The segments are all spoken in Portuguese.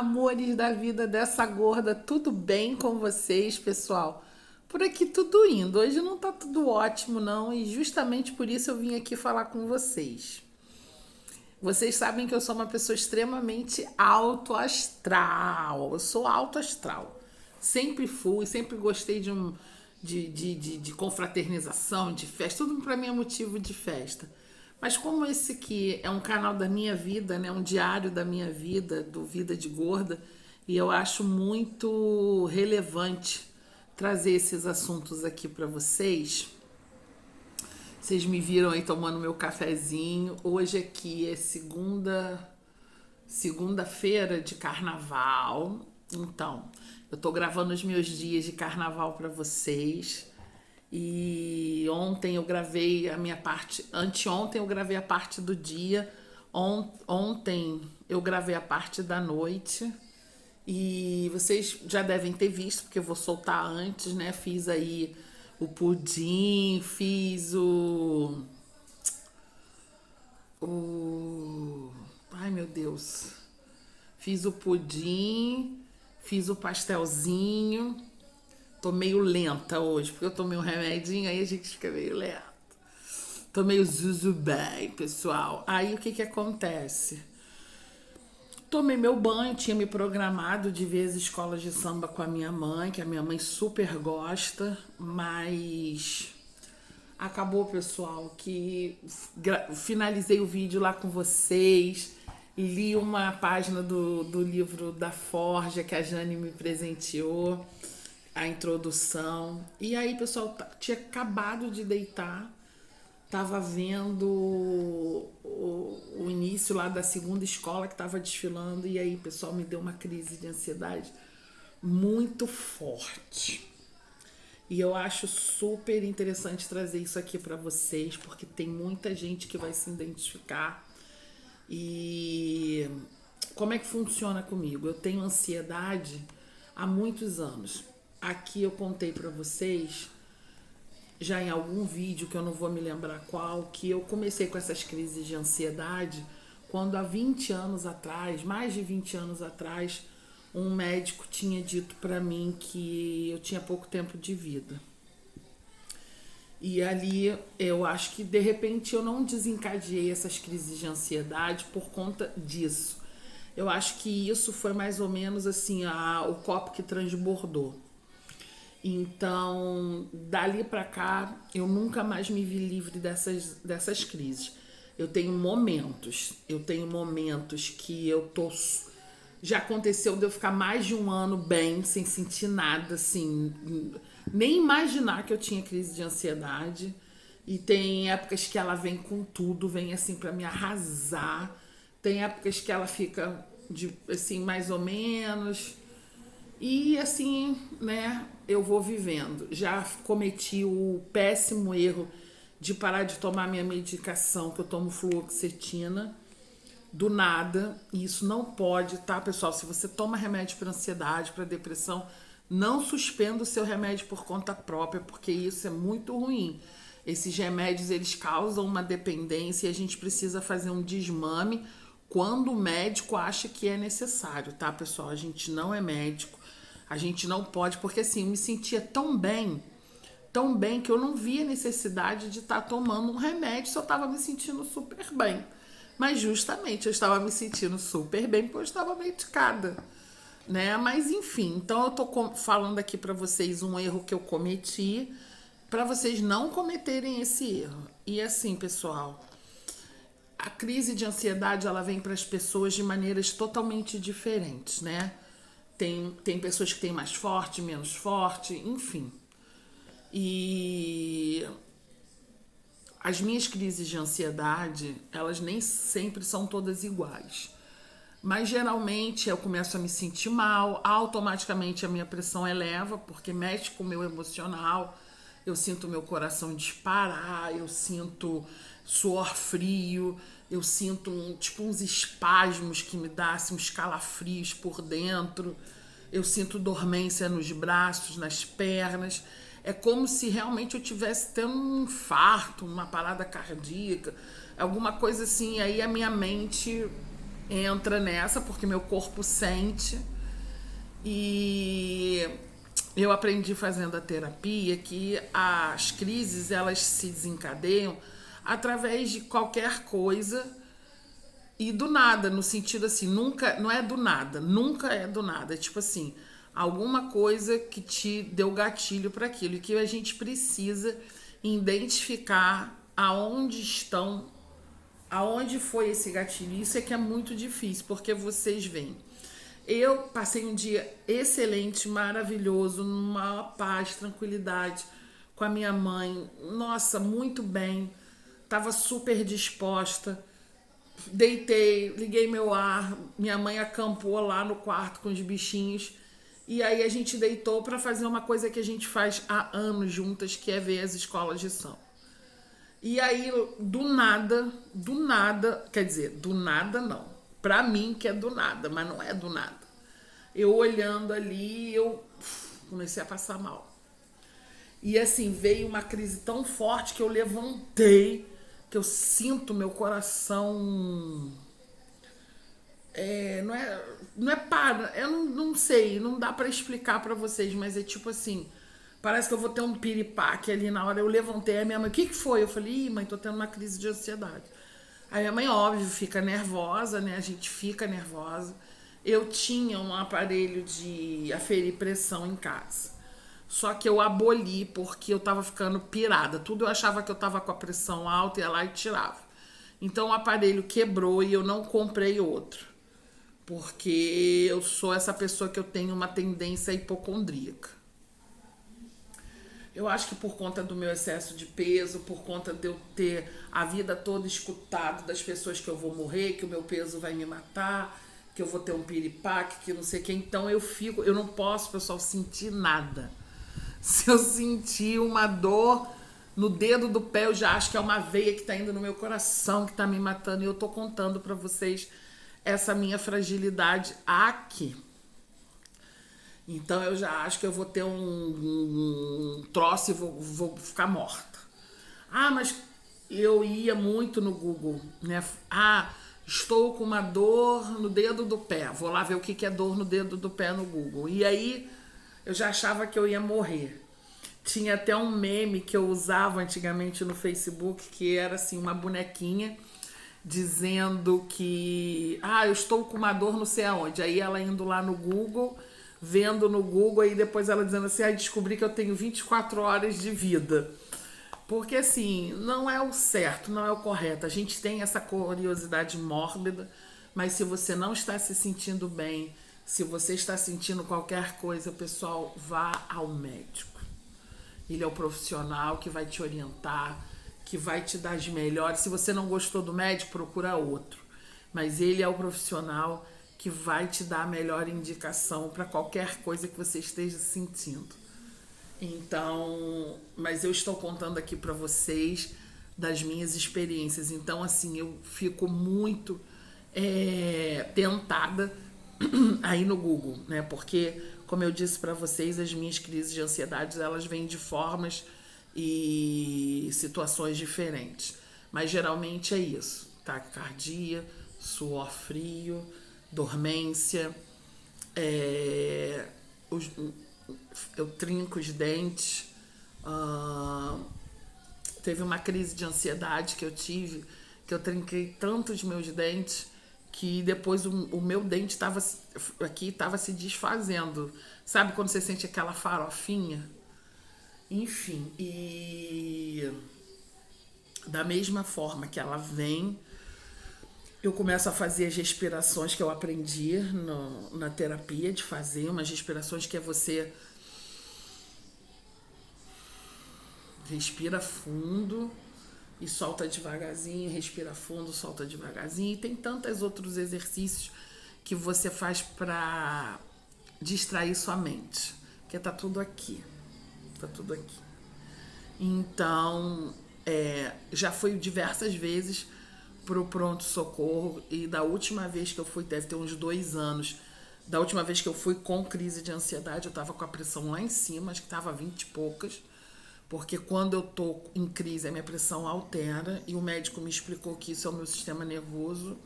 amores da vida dessa gorda, tudo bem com vocês, pessoal? Por aqui tudo indo. Hoje não tá tudo ótimo, não, e justamente por isso eu vim aqui falar com vocês. Vocês sabem que eu sou uma pessoa extremamente alto astral. Eu sou alto astral. Sempre fui, sempre gostei de confraternização, de festa. Tudo para mim é motivo de festa. Mas como esse aqui é um canal da minha vida, né, um diário da minha vida, do Vida de Gorda, e eu acho muito relevante trazer esses assuntos aqui para vocês. Vocês me viram aí tomando meu cafezinho. Hoje aqui é segunda-feira de carnaval. Então, eu tô gravando os meus dias de carnaval para vocês. E ontem eu gravei a minha parte, anteontem eu gravei a parte do dia, ontem eu gravei a parte da noite. E vocês já devem ter visto, porque eu vou soltar antes, né? Fiz aí o pudim, fiz o. Ai, meu Deus. Fiz o pudim, fiz o pastelzinho. Tô meio lenta hoje, porque eu tomei um remedinho, aí a gente fica meio lenta. Tô meio zuzubem, pessoal. Aí o que que acontece? Tomei meu banho, tinha me programado de ver as escolas de samba com a minha mãe, que a minha mãe super gosta, mas acabou, pessoal, que finalizei o vídeo lá com vocês, li uma página do livro da Forja que a Jane me presenteou, a introdução. E aí, pessoal, tinha acabado de deitar, tava vendo o início lá da segunda escola que tava desfilando, e aí, pessoal, me deu uma crise de ansiedade muito forte. E eu acho super interessante trazer isso aqui para vocês, porque tem muita gente que vai se identificar. E como é que funciona comigo? Eu tenho ansiedade há muitos anos. Aqui eu contei para vocês, já em algum vídeo, que eu não vou me lembrar qual, que eu comecei com essas crises de ansiedade quando há 20 anos atrás, mais de 20 anos atrás, um médico tinha dito para mim que eu tinha pouco tempo de vida. E ali eu acho que de repente eu não desencadeei essas crises de ansiedade por conta disso. Eu acho que isso foi mais ou menos assim, o copo que transbordou. Então, dali pra cá, eu nunca mais me vi livre dessas crises. Eu tenho momentos que eu tô. Já aconteceu de eu ficar mais de um ano bem, sem sentir nada, assim, nem imaginar que eu tinha crise de ansiedade. E tem épocas que ela vem com tudo, vem assim pra me arrasar. Tem épocas que ela fica assim, mais ou menos. E assim, né, eu vou vivendo. Já cometi o péssimo erro de parar de tomar minha medicação, que eu tomo fluoxetina, do nada. E isso não pode, tá, pessoal? Se você toma remédio para ansiedade, para depressão, não suspenda o seu remédio por conta própria, porque isso é muito ruim. Esses remédios, eles causam uma dependência e a gente precisa fazer um desmame quando o médico acha que é necessário, tá, pessoal? A gente não é médico. A gente não pode, porque assim, eu me sentia tão bem, que eu não via necessidade de estar tomando um remédio se eu estava me sentindo super bem. Mas justamente eu estava me sentindo super bem porque eu estava medicada, né? Mas enfim, então eu tô falando aqui para vocês um erro que eu cometi, para vocês não cometerem esse erro. E assim, pessoal, a crise de ansiedade, ela vem para as pessoas de maneiras totalmente diferentes, né? Tem pessoas que têm mais forte, menos forte, enfim. E as minhas crises de ansiedade, elas nem sempre são todas iguais. Mas geralmente eu começo a me sentir mal, automaticamente a minha pressão eleva, porque mexe com o meu emocional. Eu sinto meu coração disparar, eu sinto suor frio, eu sinto uns espasmos que me dão assim, uns calafrios por dentro. Eu sinto dormência nos braços, nas pernas. É como se realmente eu tivesse tendo um infarto, uma parada cardíaca, alguma coisa assim. Aí a minha mente entra nessa, porque meu corpo sente. E eu aprendi fazendo a terapia que as crises elas se desencadeiam através de qualquer coisa e do nada, no sentido assim, nunca, não é do nada, nunca é do nada, é tipo assim, alguma coisa que te deu gatilho para aquilo e que a gente precisa identificar aonde estão, aonde foi esse gatilho. Isso é que é muito difícil, porque vocês veem. Eu passei um dia excelente, maravilhoso, numa paz, tranquilidade com a minha mãe. Nossa, muito bem. Tava super disposta. Deitei, liguei meu ar. Minha mãe acampou lá no quarto com os bichinhos. E aí a gente deitou para fazer uma coisa que a gente faz há anos juntas, que é ver as escolas de samba. E aí, do nada, quer dizer, do nada não. Pra mim que é do nada, mas não é do nada. Eu olhando ali, eu comecei a passar mal. E assim, veio uma crise tão forte que eu levantei, que eu sinto meu coração. Não é para. Eu não sei, não dá pra explicar pra vocês, mas é tipo assim. Parece que eu vou ter um piripaque ali na hora. Eu levantei, a minha mãe, o que foi? Eu falei, mãe, tô tendo uma crise de ansiedade. Aí minha mãe, óbvio, fica nervosa, né? A gente fica nervosa. Eu tinha um aparelho de aferir pressão em casa. Só que eu aboli porque eu tava ficando pirada. Tudo eu achava que eu tava com a pressão alta, ia lá e tirava. Então o aparelho quebrou e eu não comprei outro. Porque eu sou essa pessoa que eu tenho uma tendência hipocondríaca. Eu acho que por conta do meu excesso de peso, por conta de eu ter a vida toda escutado das pessoas que eu vou morrer, que o meu peso vai me matar, que eu vou ter um piripaque, que não sei o que. Então eu não posso, pessoal, sentir nada. Se eu sentir uma dor no dedo do pé, eu já acho que é uma veia que tá indo no meu coração, que tá me matando. E eu tô contando pra vocês essa minha fragilidade aqui. Então eu já acho que eu vou ter um troço e vou ficar morta. Ah, mas eu ia muito no Google, né? Ah, estou com uma dor no dedo do pé. Vou lá ver o que é dor no dedo do pé no Google. E aí eu já achava que eu ia morrer. Tinha até um meme que eu usava antigamente no Facebook, que era assim, uma bonequinha dizendo que eu estou com uma dor não sei aonde. Aí ela indo lá no Google, vendo no Google, aí depois ela dizendo assim, descobri que eu tenho 24 horas de vida. Porque assim, não é o certo, não é o correto. A gente tem essa curiosidade mórbida, mas se você não está se sentindo bem, se você está sentindo qualquer coisa, pessoal, vá ao médico. Ele é o profissional que vai te orientar, que vai te dar as melhores. Se você não gostou do médico, procura outro. Mas ele é o profissional que vai te dar a melhor indicação para qualquer coisa que você esteja sentindo. Então, mas eu estou contando aqui para vocês das minhas experiências. Então, assim, eu fico muito tentada aí no Google, né? Porque, como eu disse para vocês, as minhas crises de ansiedade, elas vêm de formas e situações diferentes. Mas geralmente é isso: taquicardia, suor frio, dormência, eu trinco os dentes. Teve uma crise de ansiedade que eu tive, que eu trinquei tanto os meus dentes que depois o meu dente estava se desfazendo. Sabe quando você sente aquela farofinha? Enfim, e da mesma forma que ela vem, eu começo a fazer as respirações que eu aprendi na terapia de fazer, umas respirações que é você respira fundo e solta devagarzinho, respira fundo, solta devagarzinho. E tem tantos outros exercícios que você faz para distrair sua mente, que tá tudo aqui. Tá tudo aqui. Então, já fui diversas vezes pro pronto-socorro e da última vez que eu fui, deve ter uns 2 anos, da última vez que eu fui com crise de ansiedade, eu tava com a pressão lá em cima, acho que tava 20 e poucas, porque quando eu tô em crise a minha pressão altera e o médico me explicou que isso é o meu sistema nervoso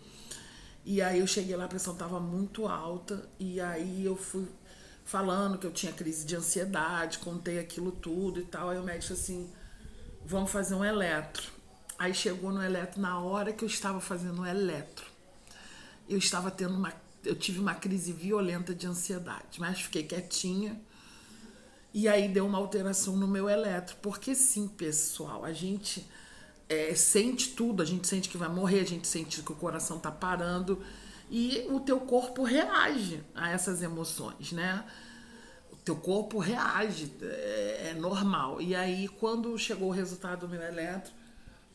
E aí eu cheguei lá, a pressão tava muito alta, e aí eu fui falando que eu tinha crise de ansiedade, contei aquilo tudo e tal. Aí o médico assim, vamos fazer um eletro. Aí chegou no eletro, na hora que eu estava fazendo o eletro, eu tive uma crise violenta de ansiedade, mas fiquei quietinha. E aí deu uma alteração no meu eletro, porque sim, pessoal, a gente sente tudo, a gente sente que vai morrer, a gente sente que o coração tá parando e o teu corpo reage a essas emoções, né? O teu corpo reage, é normal. E aí, quando chegou o resultado do meu eletro,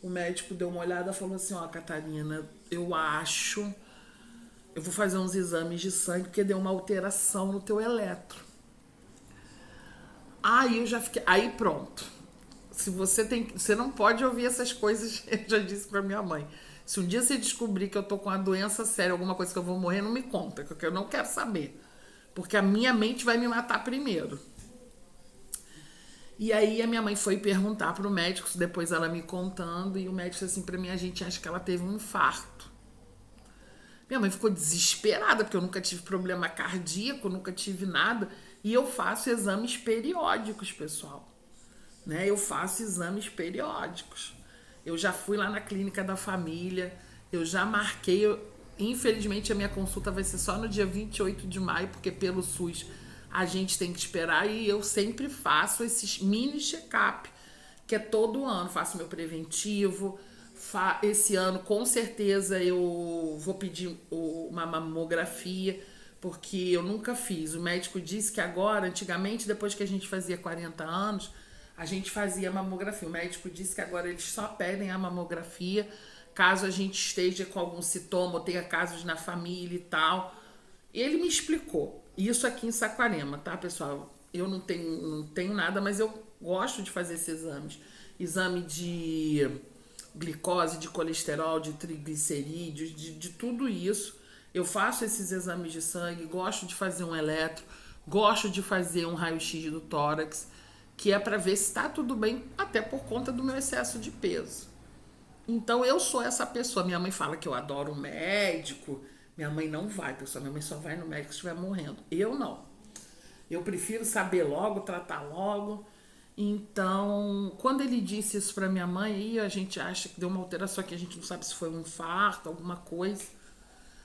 o médico deu uma olhada e falou assim, ó, Catarina, eu vou fazer uns exames de sangue porque deu uma alteração no teu eletro. Aí eu já fiquei, aí pronto. Se você não pode ouvir essas coisas, eu já disse pra minha mãe. Se um dia você descobrir que eu tô com uma doença séria, alguma coisa que eu vou morrer, não me conta, porque eu não quero saber. Porque a minha mente vai me matar primeiro. E aí a minha mãe foi perguntar pro médico, depois ela me contando, e o médico disse assim pra mim, a gente acha que ela teve um infarto. Minha mãe ficou desesperada, porque eu nunca tive problema cardíaco, nunca tive nada. E eu faço exames periódicos, pessoal. Né? Eu faço exames periódicos. Eu já fui lá na clínica da família, eu já marquei. Infelizmente, a minha consulta vai ser só no dia 28 de maio, porque pelo SUS a gente tem que esperar. E eu sempre faço esses mini check-up, que é todo ano. Faço meu preventivo. Esse ano, com certeza, eu vou pedir uma mamografia, porque eu nunca fiz. O médico disse que agora, antigamente, depois que a gente fazia 40 anos, a gente fazia mamografia. O médico disse que agora eles só pedem a mamografia caso a gente esteja com algum sintoma ou tenha casos na família e tal. Ele me explicou. Isso aqui em Saquarema, tá, pessoal? Eu não tenho nada, mas eu gosto de fazer esses exames. Exame de glicose, de colesterol, de triglicerídeos, de tudo isso. Eu faço esses exames de sangue, gosto de fazer um eletro, gosto de fazer um raio-x do tórax, que é para ver se está tudo bem, até por conta do meu excesso de peso. Então eu sou essa pessoa. Minha mãe fala que eu adoro um médico. Minha mãe não vai, pessoal. Minha mãe só vai no médico se estiver morrendo. Eu não. Eu prefiro saber logo, tratar logo. Então, quando ele disse isso para minha mãe, aí a gente acha que deu uma alteração, que a gente não sabe se foi um infarto, alguma coisa.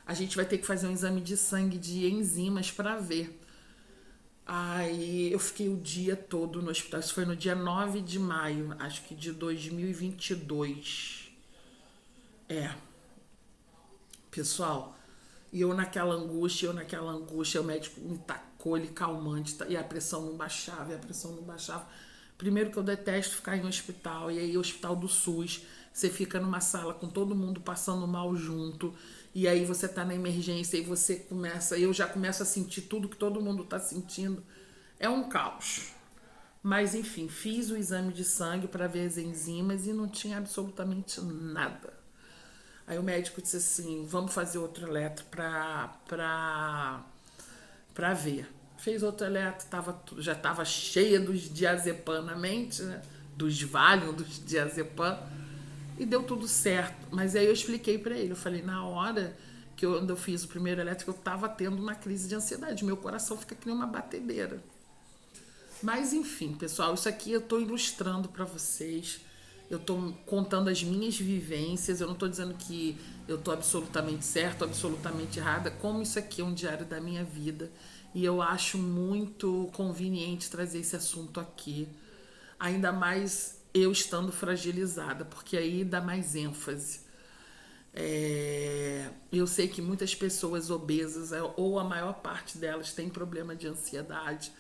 A gente vai ter que fazer um exame de sangue de enzimas para ver. Aí eu fiquei o dia todo no hospital. Isso foi no dia 9 de maio, acho que de 2022. Pessoal, e eu naquela angústia, o médico me tacou ele calmante, e a pressão não baixava, Primeiro que eu detesto ficar em hospital, e aí hospital do SUS, você fica numa sala com todo mundo passando mal junto, e aí você tá na emergência e eu já começo a sentir tudo que todo mundo tá sentindo. É um caos. Mas enfim, fiz o exame de sangue para ver as enzimas e não tinha absolutamente nada. Aí o médico disse assim, vamos fazer outro eletro pra ver. Fez outro eletro, já estava cheia dos diazepam na mente, né? Dos Valium, dos diazepam. E deu tudo certo. Mas aí eu expliquei para ele, eu falei, na hora quando eu fiz o primeiro eletro, eu estava tendo uma crise de ansiedade. Meu coração fica que nem uma batedeira. Mas enfim, pessoal, isso aqui eu estou ilustrando para vocês. Eu estou contando as minhas vivências. Eu não estou dizendo que eu estou absolutamente certa, absolutamente errada. Como isso aqui é um diário da minha vida. E eu acho muito conveniente trazer esse assunto aqui. Ainda mais eu estando fragilizada, porque aí dá mais ênfase. Eu sei que muitas pessoas obesas, ou a maior parte delas, tem problema de ansiedade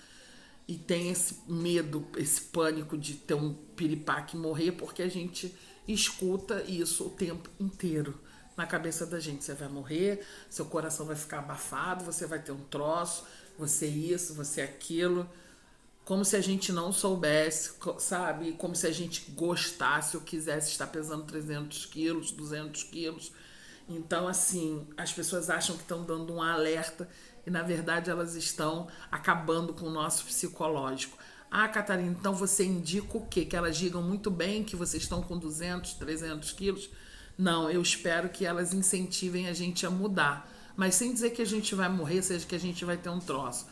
e tem esse medo, esse pânico de ter um piripaque e morrer, porque a gente escuta isso o tempo inteiro na cabeça da gente. Você vai morrer, seu coração vai ficar abafado, você vai ter um troço, você isso, você aquilo. Como se a gente não soubesse, sabe? Como se a gente gostasse ou quisesse estar pesando 300 quilos, 200 quilos. Então, assim, as pessoas acham que estão dando um alerta e, na verdade, elas estão acabando com o nosso psicológico. Ah, Catarina, então você indica o quê? Que elas digam muito bem que vocês estão com 200, 300 quilos? Não, eu espero que elas incentivem a gente a mudar. Mas sem dizer que a gente vai morrer, seja que a gente vai ter um troço.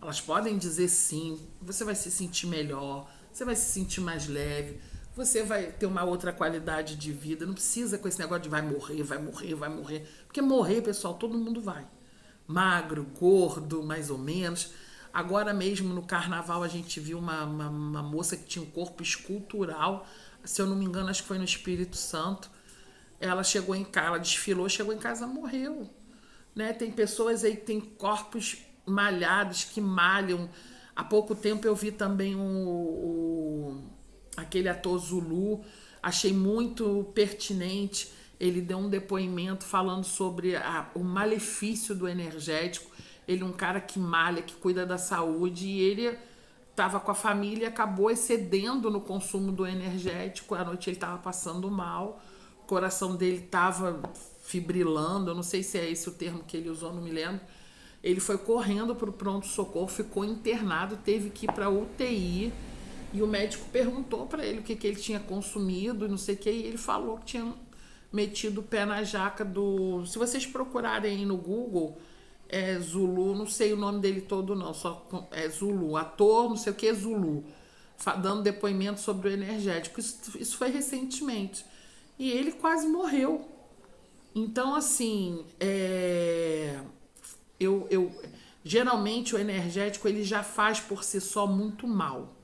Elas podem dizer sim, você vai se sentir melhor, você vai se sentir mais leve, você vai ter uma outra qualidade de vida. Não precisa com esse negócio de vai morrer, vai morrer, vai morrer. Porque morrer, pessoal, todo mundo vai. Magro, gordo, mais ou menos. Agora mesmo no carnaval a gente viu uma moça que tinha um corpo escultural. Se eu não me engano, acho que foi no Espírito Santo. Ela chegou em casa, ela desfilou, chegou em casa, morreu. Né? Tem pessoas aí que têm corpos malhados, que malham. Há pouco tempo eu vi também aquele ator Zulu, achei muito pertinente. Ele deu um depoimento falando sobre o malefício do energético. Ele é um cara que malha, que cuida da saúde, e ele estava com a família e acabou excedendo no consumo do energético. À noite ele estava passando mal, o coração dele estava fibrilando, eu não sei se é esse o termo que ele usou, não me lembro. Ele foi correndo para o pronto-socorro, ficou internado, teve que ir para a UTI, e o médico perguntou para ele o que ele tinha consumido, não sei o que, e ele falou que tinha metido o pé na jaca do... Se vocês procurarem aí no Google, é Zulu, não sei o nome dele todo não, só é Zulu, ator, não sei o que, Zulu, dando depoimento sobre o energético. Isso foi recentemente. E ele quase morreu. Então, assim, geralmente o energético ele já faz por si só muito mal.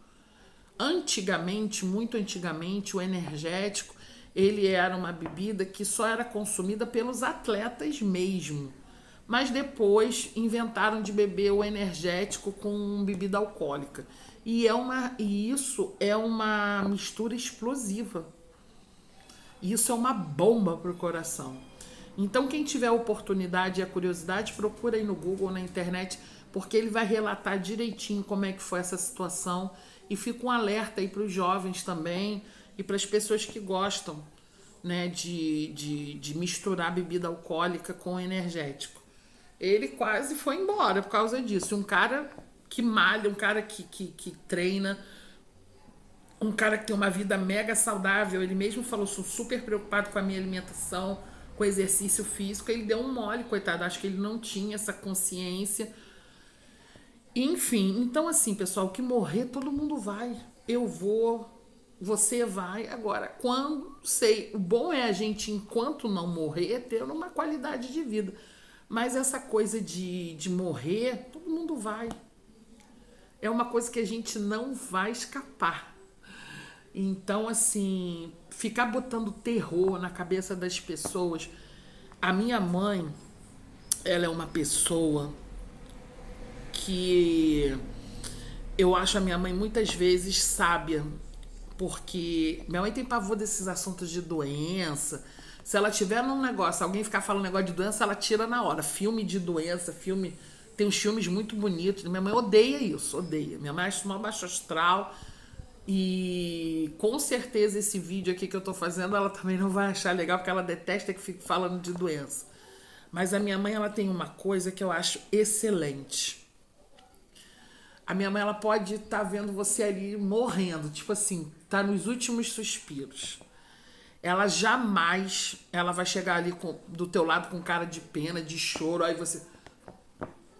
Antigamente, muito antigamente, o energético ele era uma bebida que só era consumida pelos atletas mesmo. Mas depois inventaram de beber o energético com bebida alcoólica. E isso é uma mistura explosiva. Isso é uma bomba para o coração. Então, quem tiver a oportunidade e a curiosidade, procura aí no Google, na internet, porque ele vai relatar direitinho como é que foi essa situação. E fica um alerta aí para os jovens também e para as pessoas que gostam, né, de misturar bebida alcoólica com energético. Ele quase foi embora por causa disso. Um cara que malha, um cara que treina, um cara que tem uma vida mega saudável. Ele mesmo falou, sou super preocupado com a minha alimentação, com o exercício físico. Ele deu um mole, coitado. Acho que ele não tinha essa consciência. Enfim, então assim, pessoal, que morrer todo mundo vai. Eu vou, você vai. Agora, o bom é a gente, enquanto não morrer, ter uma qualidade de vida. Mas essa coisa de morrer, todo mundo vai. É uma coisa que a gente não vai escapar. Então, assim, ficar botando terror na cabeça das pessoas. A minha mãe, ela é uma pessoa que eu acho a minha mãe muitas vezes sábia, porque minha mãe tem pavor desses assuntos de doença. Se ela tiver num negócio, alguém ficar falando negócio de doença, ela tira na hora. Filme de doença, tem uns filmes muito bonitos. Minha mãe odeia isso, odeia. Minha mãe acha uma baixa astral. E com certeza esse vídeo aqui que eu tô fazendo, ela também não vai achar legal, porque ela detesta que fique falando de doença. Mas a minha mãe, ela tem uma coisa que eu acho excelente. A minha mãe, ela pode estar vendo você ali morrendo, tipo assim, tá nos últimos suspiros. Ela jamais, ela vai chegar ali do teu lado com cara de pena, de choro, aí você...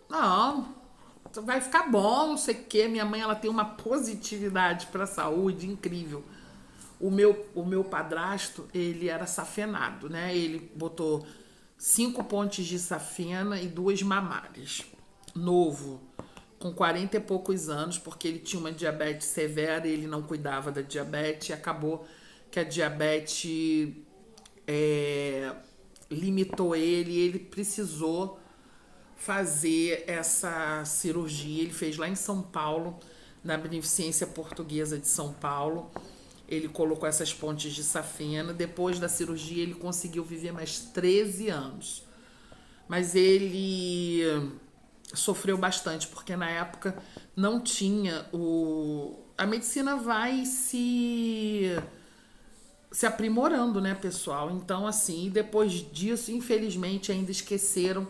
Não, vai ficar bom, não sei o quê. Minha mãe, ela tem uma positividade para a saúde incrível. O meu padrasto, ele era safenado, né? Ele botou 5 pontes de safena e 2 mamárias. Novo, com 40 e poucos anos, porque ele tinha uma diabetes severa e ele não cuidava da diabetes, e acabou que a diabetes limitou ele e ele precisou fazer essa cirurgia. Ele fez lá em São Paulo, na Beneficência Portuguesa de São Paulo. Ele colocou essas pontes de safena. Depois da cirurgia, ele conseguiu viver mais 13 anos. Mas ele sofreu bastante, porque na época não tinha a medicina vai se aprimorando, né, pessoal? Então, assim, depois disso, infelizmente, ainda esqueceram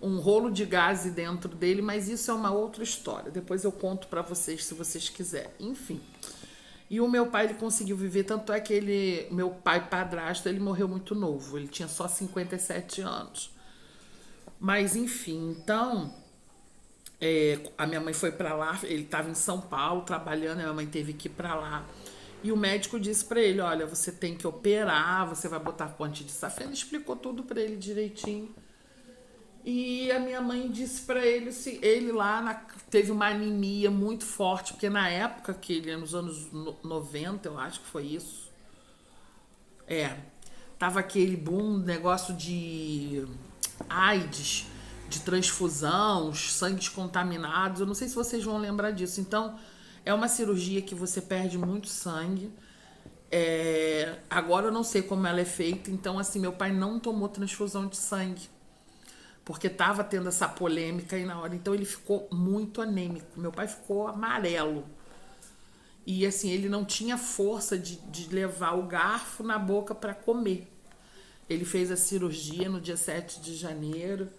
um rolo de gás dentro dele, mas isso é uma outra história. Depois eu conto para vocês, se vocês quiserem. Enfim. E o meu pai, ele conseguiu viver, tanto é que meu pai padrasto, ele morreu muito novo, ele tinha só 57 anos. Mas enfim, então, a minha mãe foi pra lá, ele estava em São Paulo trabalhando, a minha mãe teve que ir pra lá. E o médico disse pra ele, olha, você tem que operar, você vai botar ponte de safena, explicou tudo pra ele direitinho. E a minha mãe disse pra ele se ele lá teve uma anemia muito forte, porque na época que ele, nos anos 90, eu acho que foi isso. É, tava aquele boom, negócio de AIDS, de transfusão, os sangues contaminados. Eu não sei se vocês vão lembrar disso. Então, é uma cirurgia que você perde muito sangue. Agora eu não sei como ela é feita, então assim, meu pai não tomou transfusão de sangue, porque tava tendo essa polêmica aí na hora, então ele ficou muito anêmico. Meu pai ficou amarelo. E assim, ele não tinha força de levar o garfo na boca para comer. Ele fez a cirurgia no dia 7 de janeiro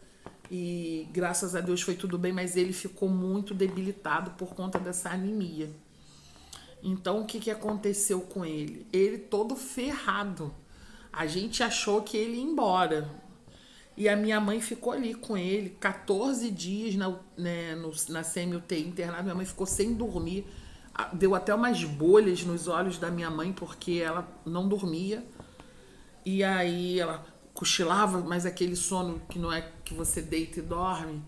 e graças a Deus foi tudo bem, mas ele ficou muito debilitado por conta dessa anemia. Então o que, que aconteceu com ele? Ele todo ferrado. A gente achou que ele ia embora. E a minha mãe ficou ali com ele 14 dias na semi-UTI internada. Minha mãe ficou sem dormir. Deu até umas bolhas nos olhos da minha mãe porque ela não dormia. E aí ela cochilava, mas aquele sono que não é que você deita e dorme.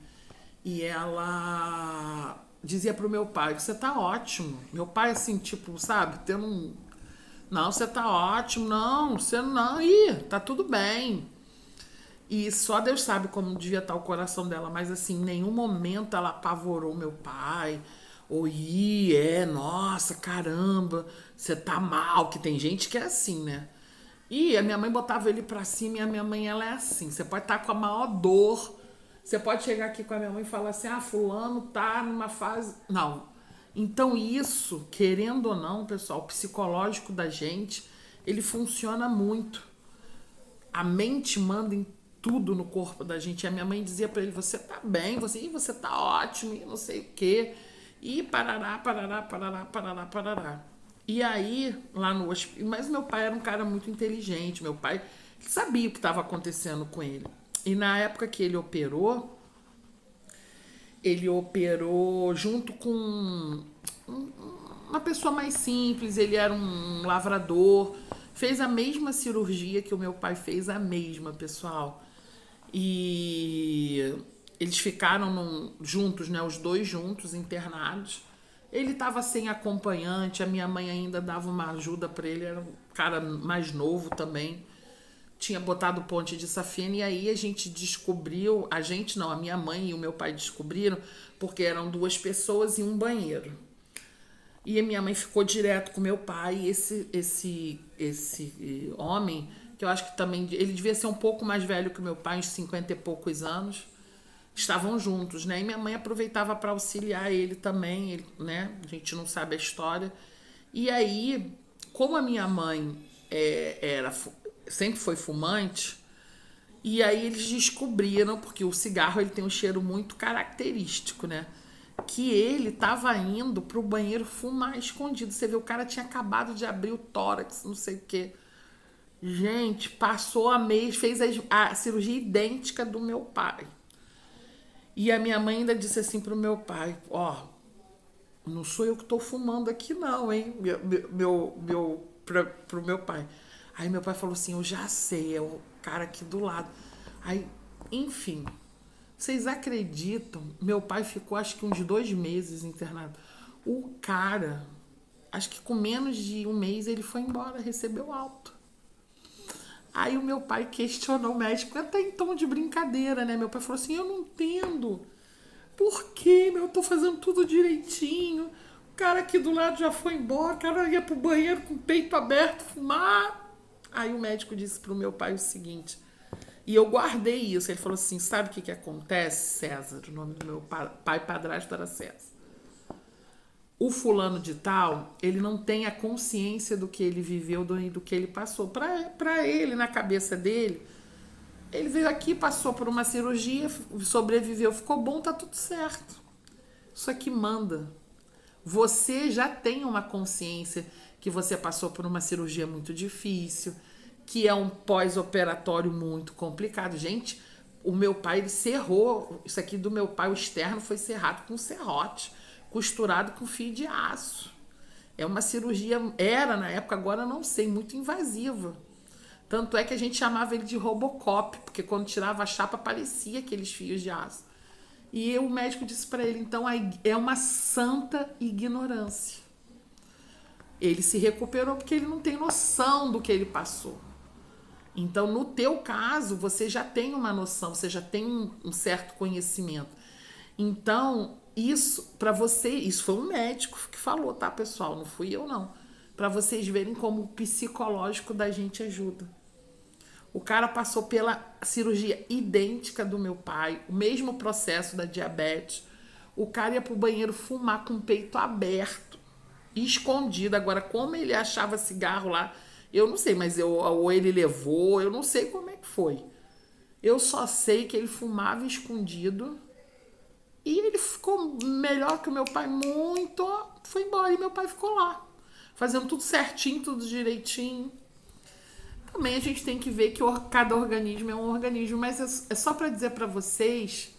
E ela dizia pro meu pai, você tá ótimo. Meu pai assim, tipo, sabe, tendo um... Não, você tá ótimo. Não, você não. Ih, tá tudo bem. E só Deus sabe como devia estar o coração dela, mas assim, em nenhum momento ela apavorou meu pai. Ou, nossa, caramba, você tá mal, que tem gente que é assim, né? E a minha mãe botava ele pra cima e a minha mãe, ela é assim. Você pode estar com a maior dor, você pode chegar aqui com a minha mãe e falar assim, fulano tá numa fase... Não. Então isso, querendo ou não, pessoal, o psicológico da gente, ele funciona muito. A mente manda em tudo no corpo da gente. E a minha mãe dizia pra ele, você tá bem, você tá ótimo, e não sei o quê. E parará, parará, parará, parará, parará. E aí, lá no hospital... Mas meu pai era um cara muito inteligente. Meu pai sabia o que estava acontecendo com ele. E na época que ele operou junto com uma pessoa mais simples. Ele era um lavrador. Fez a mesma cirurgia que o meu pai fez, a mesma, pessoal. E eles ficaram juntos, né? Os dois juntos, internados. Ele estava sem acompanhante, a minha mãe ainda dava uma ajuda para ele, era um cara mais novo também. Tinha botado ponte de safena e aí a gente descobriu, a gente não, a minha mãe e o meu pai descobriram, porque eram duas pessoas e um banheiro. E a minha mãe ficou direto com meu pai e esse homem, que eu acho que também, ele devia ser um pouco mais velho que o meu pai, uns 50 e poucos anos, estavam juntos, né? E minha mãe aproveitava para auxiliar ele também, né? A gente não sabe a história. E aí, como a minha mãe sempre foi fumante, e aí eles descobriram, porque o cigarro ele tem um cheiro muito característico, né? Que ele estava indo pro banheiro fumar escondido. Você vê, o cara tinha acabado de abrir o tórax, não sei o quê. Gente, passou a mês, fez a cirurgia idêntica do meu pai. E a minha mãe ainda disse assim pro meu pai, não sou eu que tô fumando aqui não, hein? Pro meu pai. Aí meu pai falou assim, eu já sei, é o cara aqui do lado. Aí, enfim, vocês acreditam? Meu pai ficou acho que uns 2 meses internado. O cara, acho que com menos de 1 mês ele foi embora, recebeu alta. Aí o meu pai questionou o médico, até em tom de brincadeira, né? Meu pai falou assim, eu não entendo. Por quê, meu? Eu tô fazendo tudo direitinho. O cara aqui do lado já foi embora, o cara ia pro banheiro com o peito aberto, fumar. Aí o médico disse pro meu pai o seguinte, e eu guardei isso, ele falou assim, sabe o que acontece, César? O nome do meu pai padrasto era César. O fulano de tal, ele não tem a consciência do que ele viveu, do que ele passou. Pra ele, na cabeça dele, ele veio aqui, passou por uma cirurgia, sobreviveu, ficou bom, tá tudo certo. Isso aqui manda. Você já tem uma consciência que você passou por uma cirurgia muito difícil, que é um pós-operatório muito complicado. Gente, o meu pai, ele serrou, isso aqui do meu pai, o externo foi serrado com serrote, costurado com fio de aço. É uma cirurgia, era na época, agora não sei, muito invasiva. Tanto é que a gente chamava ele de Robocop, porque quando tirava a chapa aparecia aqueles fios de aço. E o médico disse para ele, então é uma santa ignorância. Ele se recuperou porque ele não tem noção do que ele passou. Então, no teu caso, você já tem uma noção, você já tem um certo conhecimento. Então, isso, para você, isso foi um médico que falou, tá, pessoal? Não fui eu, não. Para vocês verem como o psicológico da gente ajuda. O cara passou pela cirurgia idêntica do meu pai, o mesmo processo da diabetes. O cara ia pro banheiro fumar com o peito aberto, escondido. Agora, como ele achava cigarro lá, eu não sei, mas ou ele levou, eu não sei como é que foi. Eu só sei que ele fumava escondido e ele ficou melhor que o meu pai muito, foi embora e meu pai ficou lá, fazendo tudo certinho, tudo direitinho. Também a gente tem que ver que cada organismo é um organismo, mas é só para dizer para vocês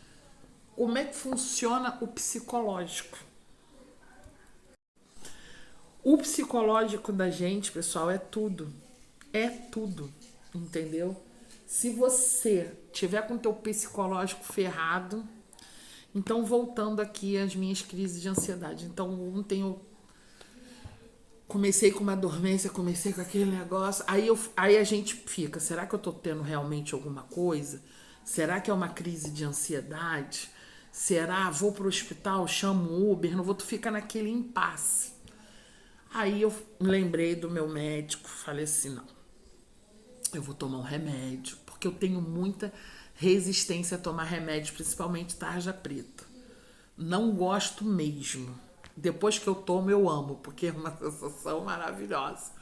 como é que funciona o psicológico. O psicológico da gente, pessoal, é tudo. É tudo, entendeu? Se você tiver com o teu psicológico ferrado, então voltando aqui às minhas crises de ansiedade. Então ontem eu comecei com uma dormência, comecei com aquele negócio, aí a gente fica, será que eu tô tendo realmente alguma coisa? Será que é uma crise de ansiedade? Será? Vou pro hospital, chamo o Uber, não vou, tu fica naquele impasse. Aí eu lembrei do meu médico, falei assim, não, eu vou tomar um remédio, porque eu tenho muita resistência a tomar remédio, principalmente tarja preta. Não gosto mesmo. Depois que eu tomo, eu amo, porque é uma sensação maravilhosa.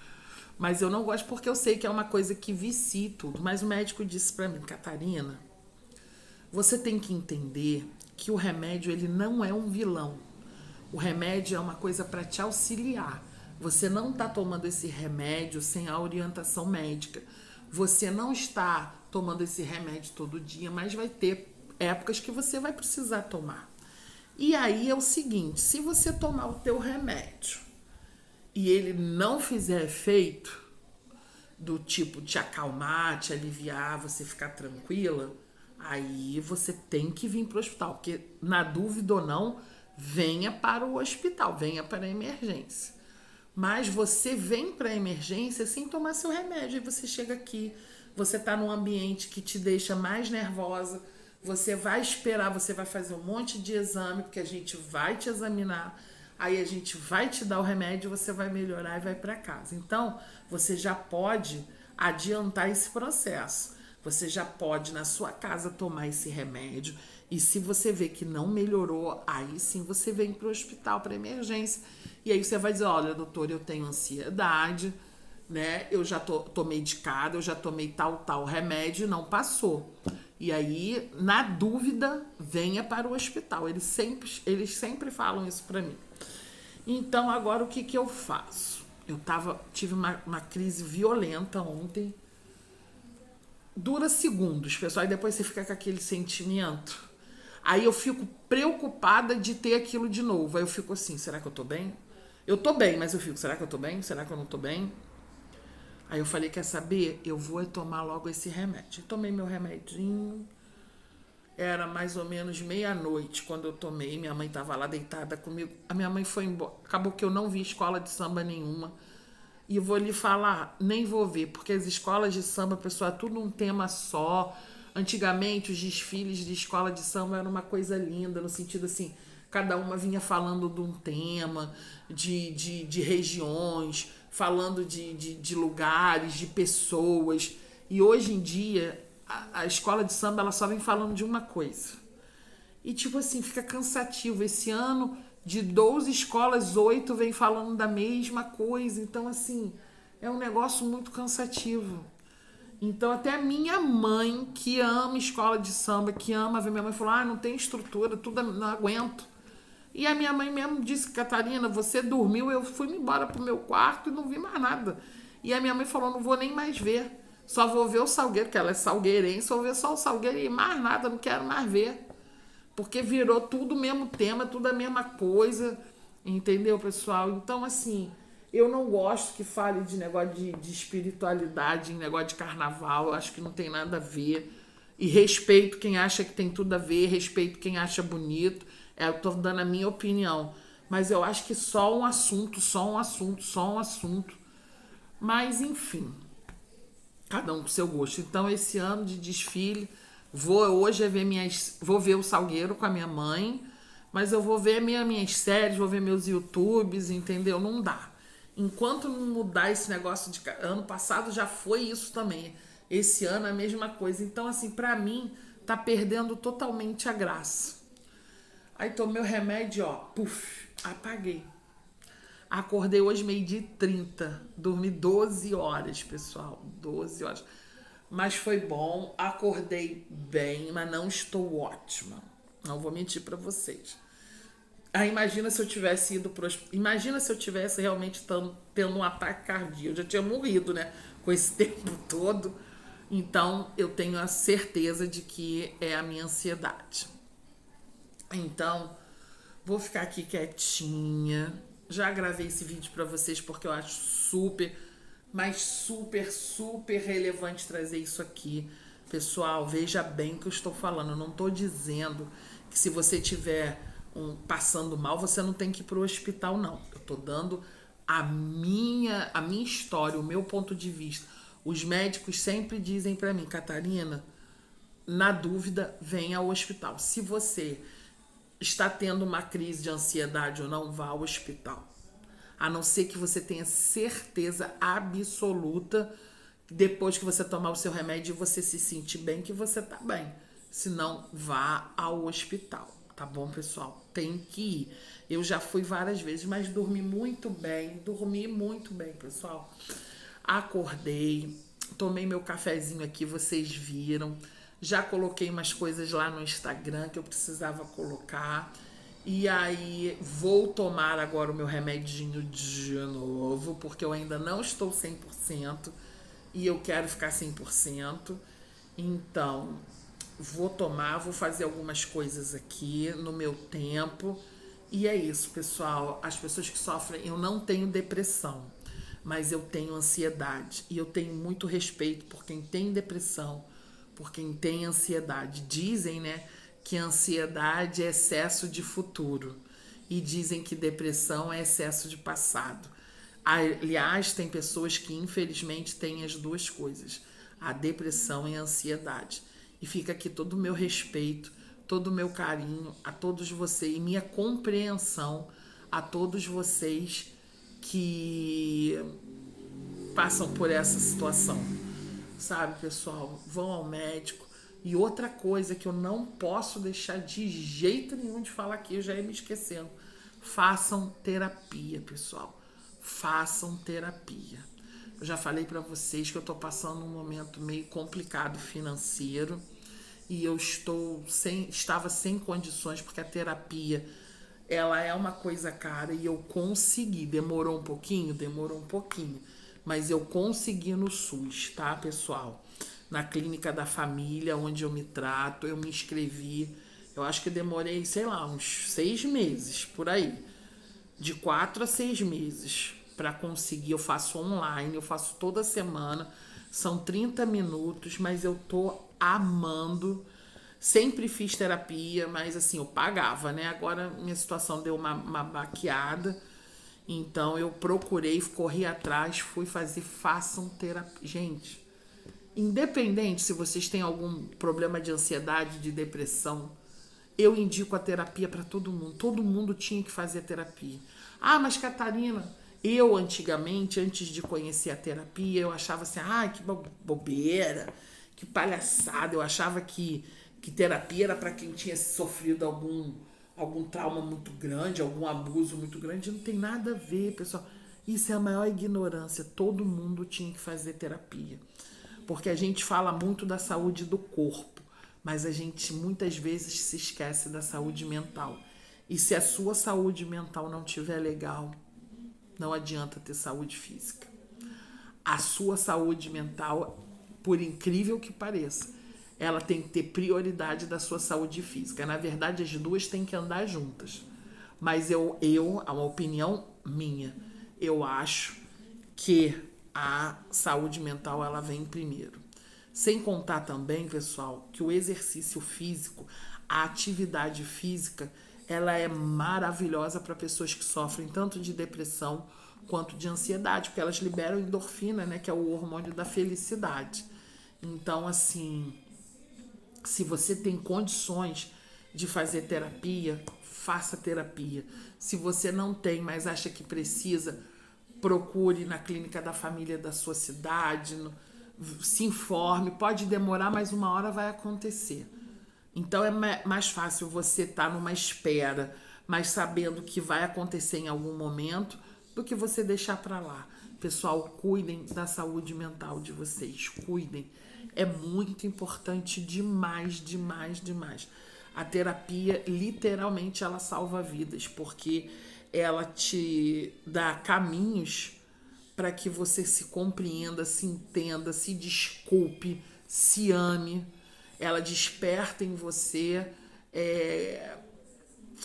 Mas eu não gosto porque eu sei que é uma coisa que vicia tudo. Mas o médico disse pra mim, Catarina, você tem que entender que o remédio, ele não é um vilão. O remédio é uma coisa para te auxiliar. Você não está tomando esse remédio sem a orientação médica. Você não está tomando esse remédio todo dia, mas vai ter épocas que você vai precisar tomar. E aí é o seguinte, se você tomar o teu remédio e ele não fizer efeito, do tipo te acalmar, te aliviar, você ficar tranquila, aí você tem que vir para o hospital, porque na dúvida ou não, venha para o hospital, venha para a emergência. Mas você vem para a emergência sem tomar seu remédio, e você chega aqui, você está num ambiente que te deixa mais nervosa, você vai esperar, você vai fazer um monte de exame, porque a gente vai te examinar, aí a gente vai te dar o remédio, você vai melhorar e vai para casa. Então, você já pode adiantar esse processo. Você já pode, na sua casa, tomar esse remédio. E se você vê que não melhorou, aí sim você vem para o hospital, para emergência. E aí você vai dizer, olha, doutor, eu tenho ansiedade, né? Eu já tô medicada, eu já tomei tal remédio e não passou. E aí, na dúvida, venha para o hospital. Eles sempre falam isso para mim. Então, agora o que eu faço? Tive uma crise violenta ontem. Dura segundos, pessoal, e depois você fica com aquele sentimento. Aí eu fico preocupada de ter aquilo de novo. Aí eu fico assim, será que eu tô bem? Eu tô bem, mas eu fico, será que eu tô bem? Será que eu não tô bem? Aí eu falei, quer saber? Eu vou tomar logo esse remédio. Eu tomei meu remedinho. Era mais ou menos meia-noite quando eu tomei. Minha mãe estava lá deitada comigo. A minha mãe foi embora. Acabou que eu não vi escola de samba nenhuma. E eu vou lhe falar, nem vou ver, porque as escolas de samba, pessoal, é tudo um tema só. Antigamente, os desfiles de escola de samba eram uma coisa linda, no sentido assim, cada uma vinha falando de um tema, de regiões, falando de lugares, de pessoas. E hoje em dia, a escola de samba, ela só vem falando de uma coisa. E tipo assim, fica cansativo. Esse ano, de 12 escolas, 8 vem falando da mesma coisa. Então, assim, é um negócio muito cansativo. Então, até a minha mãe, que ama escola de samba, que ama ver minha mãe, falou, não tem estrutura, tudo não aguento. E a minha mãe mesmo disse, Catarina, você dormiu, eu fui embora pro meu quarto e não vi mais nada. E a minha mãe falou, não vou nem mais ver. Só vou ver o Salgueiro, que ela é salgueirense, vou ver só o Salgueiro e mais nada, não quero mais ver. Porque virou tudo o mesmo tema, tudo a mesma coisa. Entendeu, pessoal? Então, assim, eu não gosto que fale de negócio de espiritualidade, em negócio de carnaval. Eu acho que não tem nada a ver. E respeito quem acha que tem tudo a ver, respeito quem acha bonito. Eu tô dando a minha opinião. Mas eu acho que só um assunto, só um assunto, só um assunto. Mas, enfim, cada um com seu gosto. Então, esse ano de desfile, vou ver o Salgueiro com a minha mãe, mas eu vou ver minhas séries, vou ver meus YouTubes, entendeu? Não dá. Enquanto não mudar esse negócio de ano passado já foi isso também. Esse ano é a mesma coisa. Então, assim, pra mim, tá perdendo totalmente a graça. Aí tomei o remédio, ó, puf, apaguei. Acordei hoje 12h30. Dormi 12 horas, pessoal. 12 horas. Mas foi bom. Acordei bem, mas não estou ótima. Não vou mentir pra vocês. Aí imagina se eu tivesse ido pro hospital. Imagina se eu tivesse realmente tendo um ataque cardíaco. Eu já tinha morrido, né? Com esse tempo todo. Então eu tenho a certeza de que é a minha ansiedade. Então, vou ficar aqui quietinha. Já gravei esse vídeo pra vocês porque eu acho super, mas super, super relevante trazer isso aqui. Pessoal, veja bem o que eu estou falando. Eu não estou dizendo que se você tiver passando mal, você não tem que ir pro hospital, não. Eu estou dando a minha história, o meu ponto de vista. Os médicos sempre dizem pra mim, Catarina, na dúvida, venha ao hospital. Se você está tendo uma crise de ansiedade ou não, vá ao hospital. A não ser que você tenha certeza absoluta, depois que você tomar o seu remédio e você se sentir bem, que você tá bem. Se não, vá ao hospital. Tá bom, pessoal? Tem que ir. Eu já fui várias vezes, mas dormi muito bem, pessoal. Acordei, tomei meu cafezinho aqui, vocês viram. Já coloquei umas coisas lá no Instagram que eu precisava colocar. E aí vou tomar agora o meu remedinho de novo, porque eu ainda não estou 100% e eu quero ficar 100%. Então, vou tomar, vou fazer algumas coisas aqui no meu tempo. E é isso, pessoal. As pessoas que sofrem, eu não tenho depressão, mas eu tenho ansiedade. E eu tenho muito respeito por quem tem depressão, por quem tem ansiedade. Dizem, né, que ansiedade é excesso de futuro. E dizem que depressão é excesso de passado. Aliás, tem pessoas que infelizmente têm as duas coisas, a depressão e a ansiedade. E fica aqui todo o meu respeito, todo o meu carinho a todos vocês e minha compreensão a todos vocês que passam por essa situação. Sabe, pessoal? Vão ao médico. E outra coisa que eu não posso deixar de jeito nenhum de falar aqui, eu já ia me esquecendo. Façam terapia, pessoal. Façam terapia. Eu já falei para vocês que eu tô passando um momento meio complicado financeiro e eu estava sem condições, porque a terapia ela é uma coisa cara e eu consegui. Demorou um pouquinho, mas eu consegui no SUS, tá, pessoal? Na clínica da família, onde eu me trato, eu me inscrevi. Eu acho que demorei, sei lá, uns 6 meses, por aí. De 4 a 6 meses para conseguir. Eu faço online, eu faço toda semana. São 30 minutos, mas eu tô amando. Sempre fiz terapia, mas assim, eu pagava, né? Agora minha situação deu uma baqueada. Então eu procurei, corri atrás, fui fazer, façam terapia. Gente, independente se vocês têm algum problema de ansiedade, de depressão, eu indico a terapia para todo mundo. Todo mundo tinha que fazer terapia. Ah, mas Catarina, eu antigamente, antes de conhecer a terapia, eu achava assim, que bobeira, que palhaçada. Eu achava que terapia era para quem tinha sofrido algum trauma muito grande, algum abuso muito grande. Não tem nada a ver, pessoal. Isso é a maior ignorância. Todo mundo tinha que fazer terapia. Porque a gente fala muito da saúde do corpo, mas a gente muitas vezes se esquece da saúde mental. E se a sua saúde mental não estiver legal, não adianta ter saúde física. A sua saúde mental, por incrível que pareça, ela tem que ter prioridade da sua saúde física. Na verdade, as duas têm que andar juntas. Mas é uma opinião minha, eu acho que a saúde mental ela vem primeiro. Sem contar também, pessoal, que o exercício físico, a atividade física, ela é maravilhosa para pessoas que sofrem tanto de depressão quanto de ansiedade, porque elas liberam endorfina, né, que é o hormônio da felicidade. Então, assim, se você tem condições de fazer terapia, faça terapia. Se você não tem, mas acha que precisa, procure na clínica da família da sua cidade, se informe. Pode demorar, mas uma hora vai acontecer. Então é mais fácil você estar numa espera, mas sabendo que vai acontecer em algum momento, do que você deixar para lá. Pessoal, cuidem da saúde mental de vocês, cuidem. É muito importante demais, demais, demais. A terapia, literalmente, ela salva vidas, porque ela te dá caminhos para que você se compreenda, se entenda, se desculpe, se ame. Ela desperta em você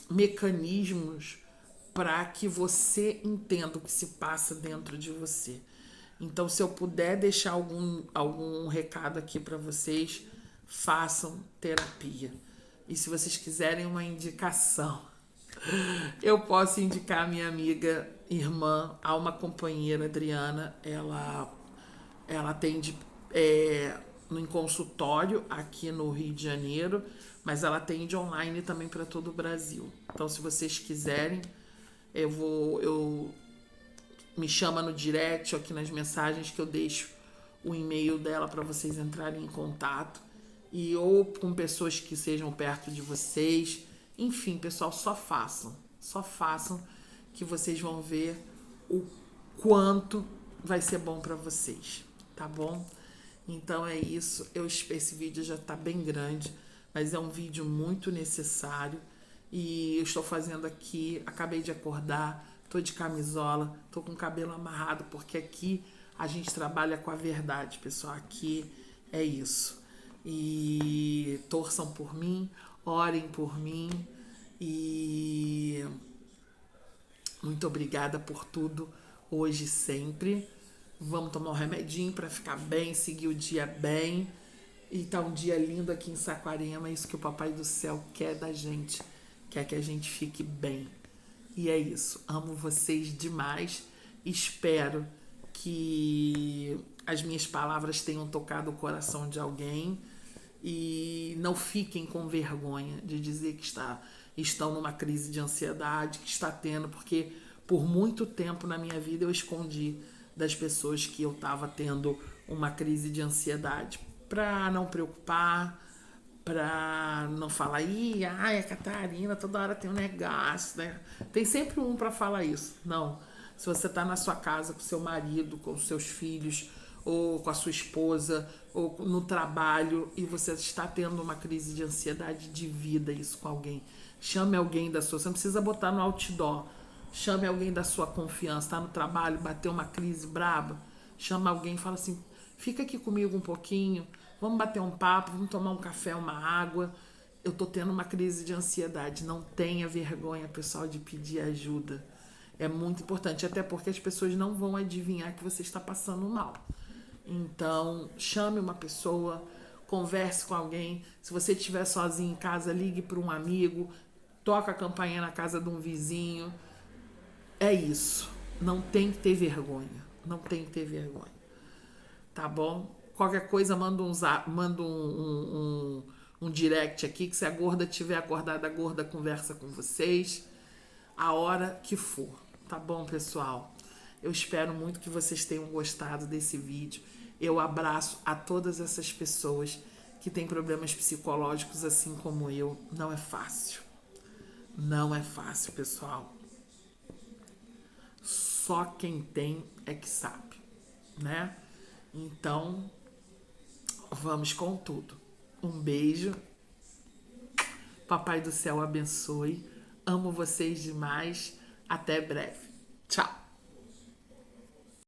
mecanismos para que você entenda o que se passa dentro de você. Então, se eu puder deixar algum recado aqui para vocês, façam terapia. E se vocês quiserem uma indicação, eu posso indicar a minha amiga, irmã, alma companheira, Adriana. Ela atende em consultório aqui no Rio de Janeiro, mas ela atende online também para todo o Brasil. Então, se vocês quiserem, eu me chama no direct ou aqui nas mensagens que eu deixo o e-mail dela para vocês entrarem em contato. E ou com pessoas que sejam perto de vocês. Enfim, pessoal, só façam que vocês vão ver o quanto vai ser bom para vocês, tá bom? Então é isso. Esse vídeo já tá bem grande, mas é um vídeo muito necessário. E eu estou fazendo aqui, acabei de acordar, tô de camisola, tô com o cabelo amarrado, porque aqui a gente trabalha com a verdade, pessoal. Aqui é isso. E torçam por mim, orem por mim. E muito obrigada por tudo, hoje e sempre. Vamos tomar um remedinho para ficar bem, seguir o dia bem. E tá um dia lindo aqui em Saquarema, é isso que o Papai do Céu quer da gente. Quer que a gente fique bem. E é isso. Amo vocês demais. Espero que as minhas palavras tenham tocado o coração de alguém. E não fiquem com vergonha de dizer que estão numa crise de ansiedade, que está tendo, porque por muito tempo na minha vida eu escondi das pessoas que eu estava tendo uma crise de ansiedade, para não preocupar, para não falar, a Catarina toda hora tem um negócio, né? Tem sempre um para falar isso. Não, se você está na sua casa com seu marido, com seus filhos, ou com a sua esposa, ou no trabalho, e você está tendo uma crise de ansiedade, divida isso com alguém. Chame alguém da sua... Você não precisa botar no outdoor. Chame alguém da sua confiança. Está no trabalho, bateu uma crise braba, chama alguém e fala assim, fica aqui comigo um pouquinho, vamos bater um papo, vamos tomar um café, uma água. Eu tô tendo uma crise de ansiedade. Não tenha vergonha, pessoal, de pedir ajuda. É muito importante, até porque as pessoas não vão adivinhar que você está passando mal. Então, chame uma pessoa, converse com alguém. Se você estiver sozinho em casa, ligue para um amigo, toca a campainha na casa de um vizinho. É isso. Não tem que ter vergonha. Não tem que ter vergonha. Tá bom? Qualquer coisa, manda um direct aqui, que se a gorda estiver acordada, a gorda conversa com vocês a hora que for. Tá bom, pessoal? Eu espero muito que vocês tenham gostado desse vídeo. Eu abraço a todas essas pessoas que têm problemas psicológicos assim como eu. Não é fácil. Não é fácil, pessoal. Só quem tem é que sabe, né? Então, vamos com tudo. Um beijo. Papai do Céu abençoe. Amo vocês demais. Até breve. Tchau.